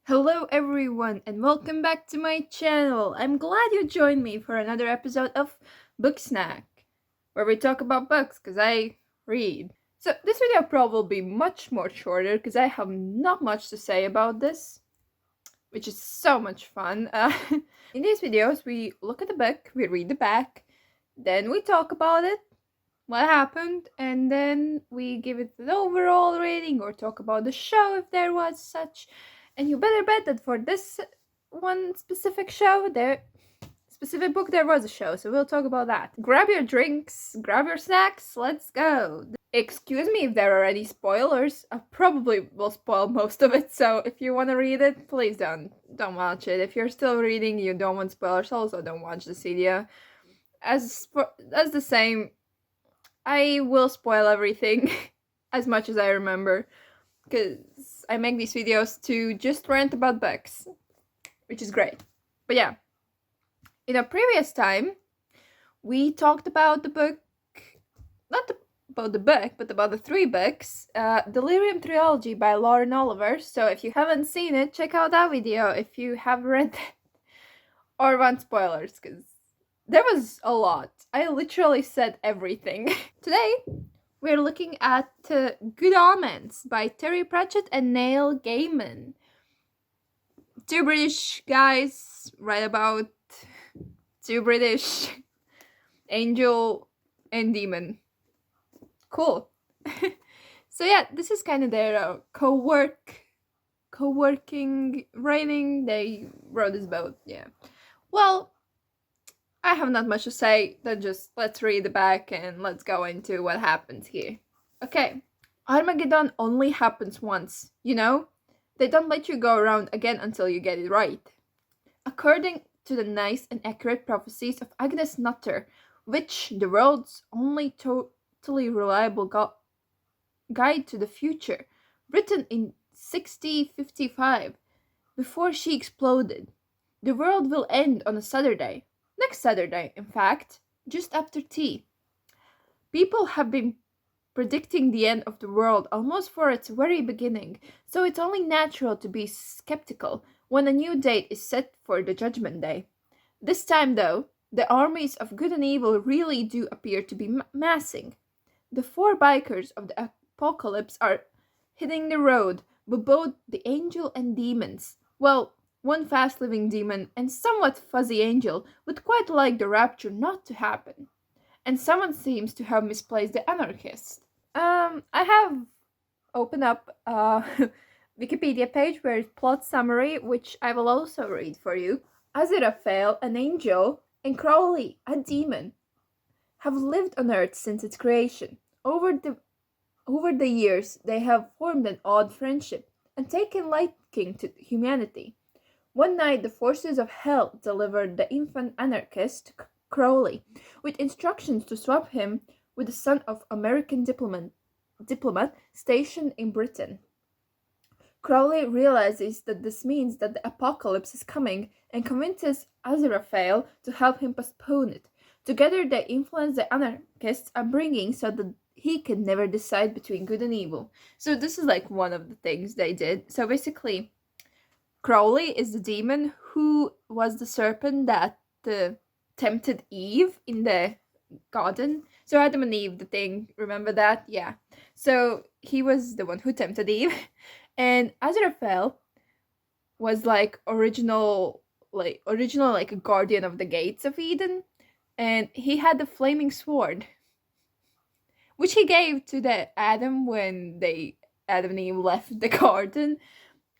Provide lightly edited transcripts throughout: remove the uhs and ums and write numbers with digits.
Hello everyone and welcome back to my channel. I'm glad you joined me for another episode of Bookssnack, where we talk about books because I read. So this video will probably be much more shorter because I have not much to say about this, which is so much fun. In these videos we look at the book, we read the back, then we talk about it, what happened, and then we give it the overall rating or talk about the show if there was such. And you better bet that for this one specific show, specific book, there was a show, so we'll talk about that. Grab your drinks, grab your snacks, let's go. Excuse me if there are any spoilers. I probably will spoil most of it, so if you want to read it, please don't watch it. If you're still reading, you don't want spoilers, also don't watch the video. As the same, I will spoil everything as much as I remember, because I make these videos to just rant about books, which is great. But yeah, in a previous time, we talked about the book, about the book, but about the 3 books, Delirium Trilogy by Lauren Oliver. So if you haven't seen it, check out that video if you have read it or want spoilers, because there was a lot. I literally said everything. Today, we're looking at Good Omens by Terry Pratchett and Neil Gaiman. 2 British guys write about 2 British angel and demon. Cool. So yeah, this is kind of their co-working writing. They wrote this both, yeah. Well, I have not much to say, then just let's read the back and let's go into what happens here. Okay, Armageddon only happens once, you know? They don't let you go around again until you get it right. According to the nice and accurate prophecies of Agnes Nutter, which the world's only totally reliable guide to the future, written in 6055, before she exploded, the world will end on a Saturday. Next Saturday, in fact, just after tea. People have been predicting the end of the world almost for its very beginning, so it's only natural to be skeptical when a new date is set for the Judgment Day. This time, though, the armies of good and evil really do appear to be massing. The 4 bikers of the apocalypse are hitting the road, but both the angel and demons, well, one fast-living demon and somewhat fuzzy angel would quite like the rapture not to happen. And someone seems to have misplaced the anarchist. I have opened up a Wikipedia page where it's plot summary, which I will also read for you. Aziraphale, an angel, and Crowley, a demon, have lived on Earth since its creation. Over the years, they have formed an odd friendship and taken liking to humanity. One night, the forces of hell delivered the infant anarchist, Crowley, with instructions to swap him with the son of American diplomat stationed in Britain. Crowley realizes that this means that the apocalypse is coming and convinces Aziraphale to help him postpone it. Together, they influence the anarchist's upbringing so that he can never decide between good and evil. So this is like one of the things they did. So basically, Crowley is the demon who was the serpent that tempted Eve in the garden. So Adam and Eve, the thing, remember that? Yeah. So he was the one who tempted Eve. And Aziraphale was original a guardian of the gates of Eden. And he had the flaming sword, which he gave to the Adam when Adam and Eve left the garden,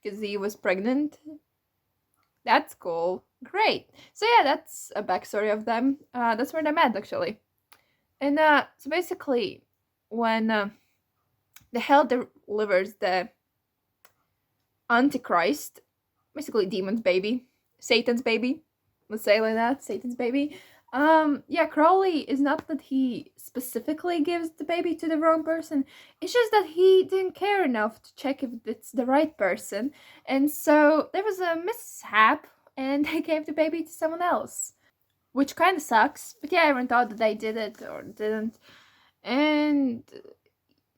because he was pregnant. That's cool. Great. So yeah, that's a backstory of them. That's where they met, actually. And so basically, when the hell delivers the Antichrist, basically demon's baby, Satan's baby, let's say like that, Satan's baby. Crowley is not that he specifically gives the baby to the wrong person. It's just that he didn't care enough to check if it's the right person. And so there was a mishap and they gave the baby to someone else. Which kind of sucks. But yeah, everyone thought that they did it or didn't. And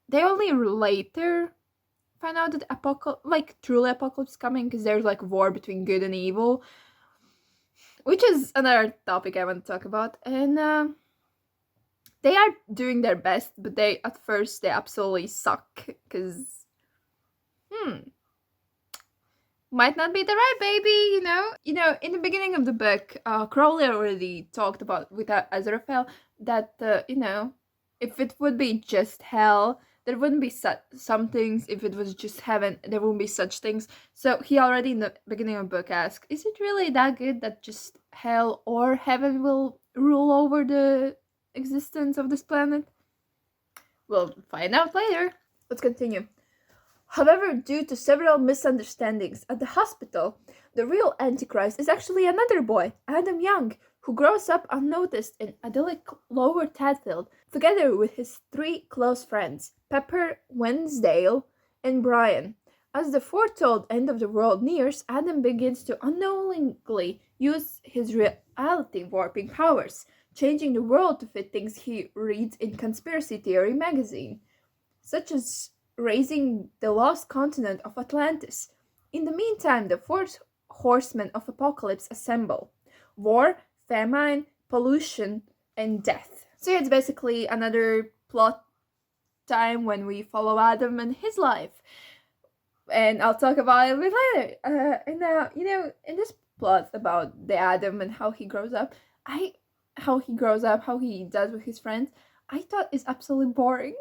they only later find out that truly apocalypse is coming, because there's like war between good and evil, which is another topic I want to talk about. And they are doing their best, but at first they absolutely suck, because might not be the right baby, in the beginning of the book, Crowley already talked about with Azrael that if it would be just hell, there wouldn't be some things. If it was just heaven, there wouldn't be such things. So he already in the beginning of the book asked, is it really that good that just hell or heaven will rule over the existence of this planet? We'll find out later. Let's continue. However, due to several misunderstandings at the hospital, the real Antichrist is actually another boy, Adam Young, who grows up unnoticed in idyllic Lower Tadfield, together with his 3 close friends, Pepper, Wensdale, and Brian. As the foretold end of the world nears, Adam begins to unknowingly use his reality warping powers, changing the world to fit things he reads in Conspiracy Theory magazine, such as raising the lost continent of Atlantis. In the meantime, the 4 horsemen of apocalypse assemble: war, famine, pollution, and death. So it's basically another plot time when we follow Adam and his life. And I'll talk about it a bit later. In this plot about the Adam and how he grows up, how he does with his friends, I thought is absolutely boring.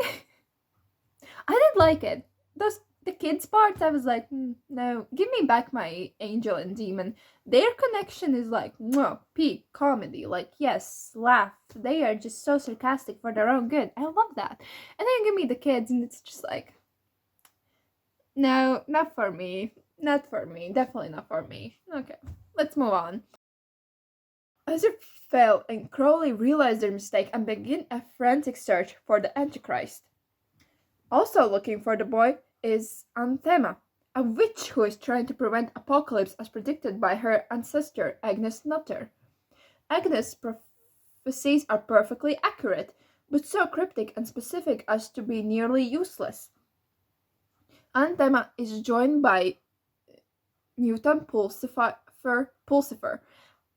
I didn't like it. The kids parts, I was like, no, give me back my angel and demon. Their connection is like, peak comedy. Like, yes, laugh. They are just so sarcastic for their own good. I love that. And then give me the kids, and it's just like, no, not for me. Not for me. Definitely not for me. Okay, let's move on. Azrael and Crowley realize their mistake and begin a frantic search for the Antichrist. Also looking for the boy is Anthema, a witch who is trying to prevent apocalypse as predicted by her ancestor Agnes Nutter. Agnes' prophecies are perfectly accurate, but so cryptic and specific as to be nearly useless. Anthema is joined by Newton Pulsifer,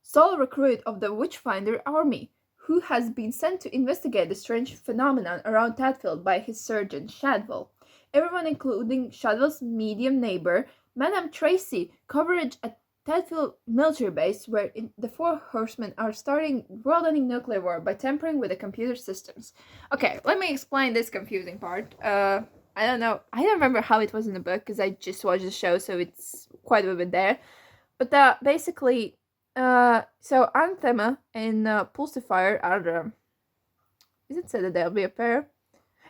sole recruit of the Witchfinder army, who has been sent to investigate the strange phenomenon around Tadfield by his surgeon, Shadwell. Everyone, including Shadwell's medium neighbor, Madame Tracy, coverage at Tadfield military base, where the 4 horsemen are starting world-ending nuclear war by tampering with the computer systems. Okay, let me explain this confusing part. I don't know. I don't remember how it was in the book, because I just watched the show, so it's quite a bit there. But basically, so Anthema and Pulsifier are is it said that they'll be a pair?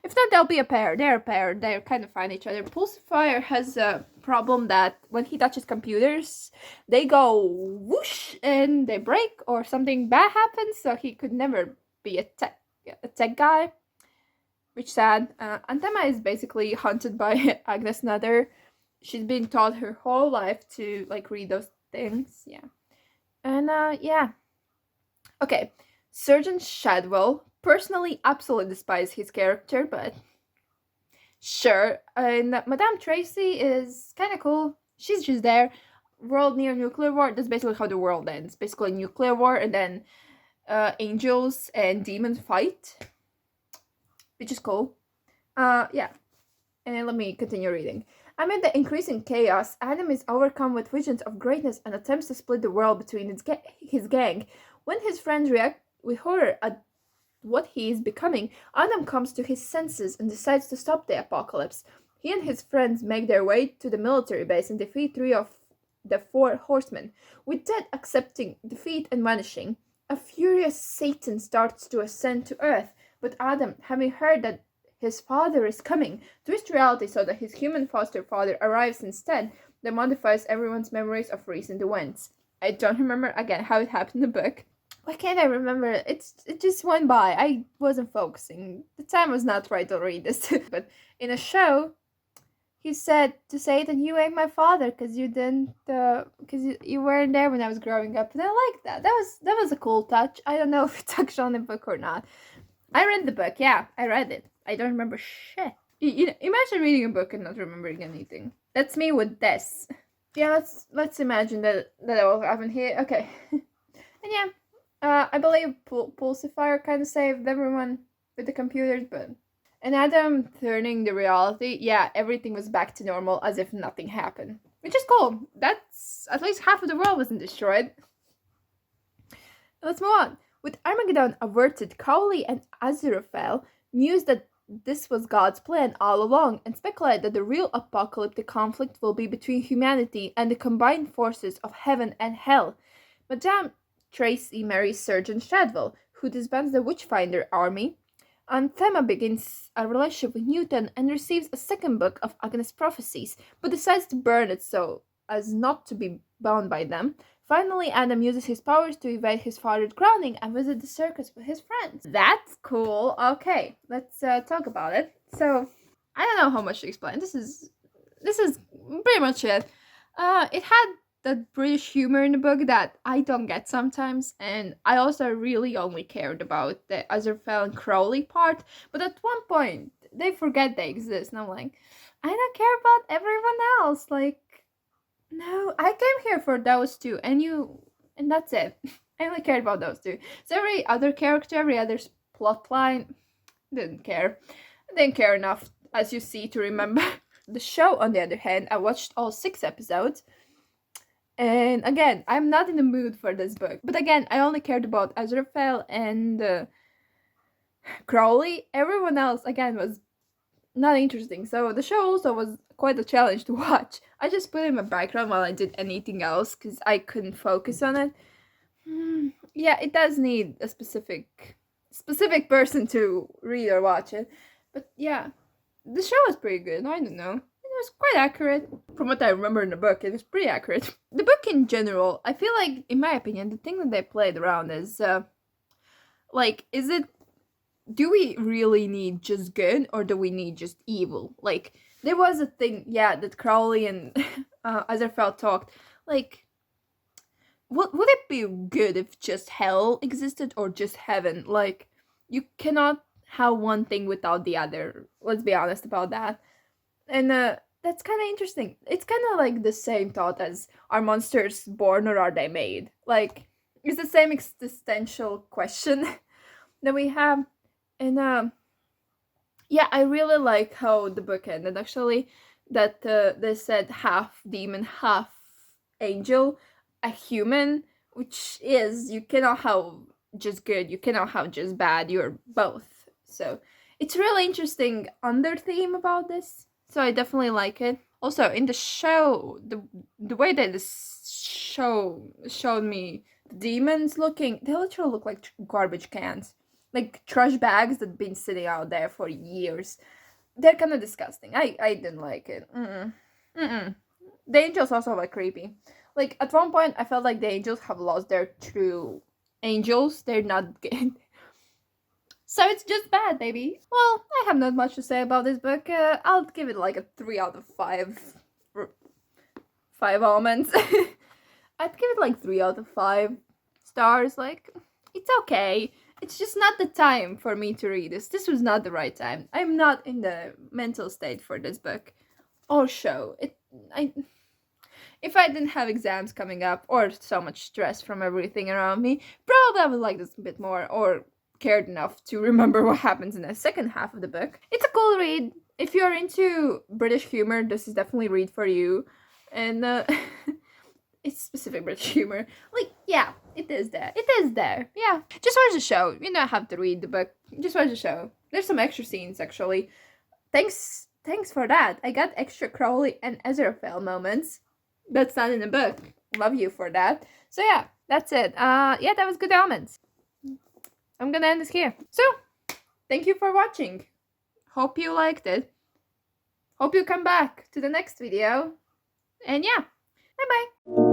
If not, they'll be a pair. They're a pair. They kind of find each other. Pulsifier has a problem that when he touches computers, they go whoosh and they break, or something bad happens. So he could never be a tech guy, which is sad. Anthema is basically hunted by Agnes Nutter. She's been taught her whole life to read those things. Yeah. And okay, Surgeon Shadwell, personally absolutely despise his character, but sure. And Madame Tracy is kind of cool. She's just there. World near nuclear war. That's basically how the world ends. Basically nuclear war, and then angels and demons fight, which is cool. Yeah. And let me continue reading. Amid the increasing chaos, Adam is overcome with visions of greatness and attempts to split the world between his gang. When his friends react with horror at what he is becoming, Adam comes to his senses and decides to stop the apocalypse. He and his friends make their way to the military base and defeat 3 of the 4 horsemen, with Ted accepting defeat and vanishing. A furious Satan starts to ascend to Earth, but Adam, having heard that his father is coming, twists reality so that his human foster father arrives instead, that modifies everyone's memories of recent events. I don't remember again how it happened in the book. Why can't I remember? It just went by. I wasn't focusing. The time was not right to read this. But in a show, he said to Satan, "You ain't my father because you didn't, because you weren't there when I was growing up." And I like that. That was a cool touch. I don't know if it's actually on the book or not. I read the book. Yeah, I read it. I don't remember shit. Imagine reading a book and not remembering anything. That's me with this. Yeah, let's imagine that will happen here. Okay. And yeah, I believe Pulsifier kind of saved everyone with the computers, but and Adam turning the reality, yeah, everything was back to normal as if nothing happened, which is cool. That's at least half of the world wasn't destroyed. Let's move on. With Armageddon averted, Crowley and Aziraphale mused that this was God's plan all along and speculate that the real apocalyptic conflict will be between humanity and the combined forces of heaven and hell. Madame Tracy marries Surgeon Shadwell, who disbands the Witchfinder army, and Thema begins a relationship with Newton and receives a second book of Agnes' prophecies, but decides to burn it so as not to be bound by them. Finally, Adam uses his powers to evade his father's grounding and visit the circus with his friends. That's cool. Okay, let's talk about it. So, I don't know how much to explain. This is pretty much it. It had that British humor in the book that I don't get sometimes, and I also really only cared about the Aziraphale and Crowley part. But at one point, they forget they exist, and I'm like, I don't care about everyone else. Like, no, I came here for those two, and that's it. I only cared about those two. So every other character, every other plot line, didn't care. I didn't care enough, as you see, to remember. The show, on the other hand, I watched all 6 episodes. And again, I'm not in the mood for this book. But again, I only cared about Aziraphale and Crowley. Everyone else, again, was not interesting. So the show also was quite a challenge to watch. I just put it in my background while I did anything else because I couldn't focus on it. Yeah, it does need a specific person to read or watch it. But yeah, the show was pretty good. I don't know. It was quite accurate. From what I remember in the book, it was pretty accurate. The book in general, I feel like, in my opinion, the thing that they played around is, is it, do we really need just good or do we need just evil? Like, there was a thing, yeah, that Crowley and Aziraphale talked, like, would it be good if just hell existed or just heaven? Like, you cannot have one thing without the other. Let's be honest about that. And that's kind of interesting. It's kind of like the same thought as, are monsters born or are they made? Like, it's the same existential question that we have. And yeah, I really like how the book ended, actually, that they said half demon, half angel, a human, which is, you cannot have just good, you cannot have just bad, you're both. So it's really interesting under theme about this. So I definitely like it. Also, in the show, the way that this show showed me the demons looking, they literally look like garbage cans. Like trash bags that have been sitting out there for years. They're kind of disgusting. I didn't like it. The angels also were creepy. Like, at one point, I felt like the angels have lost their true angels. They're not good. So it's just bad, baby. Well, I have not much to say about this book. I'll give it like a 3 out of 5. 5 almonds. I'd give it like 3 out of 5 stars. Like, it's okay. It's just not the time for me to read this. This was not the right time. I'm not in the mental state for this book or show. If I didn't have exams coming up or so much stress from everything around me, probably I would like this a bit more or cared enough to remember what happens in the second half of the book. It's a cool read. If you're into British humor, this is definitely a read for you. And it's specific British humor. Like, yeah, it is there. It is there. Yeah. Just watch the show. You don't have to read the book. Just watch the show. There's some extra scenes, actually. Thanks for that. I got extra Crowley and Aziraphale moments. That's not in the book. Love you for that. So yeah, that's it. Yeah, that was Good Omens. I'm gonna end this here. So, thank you for watching. Hope you liked it. Hope you come back to the next video. And yeah, bye-bye.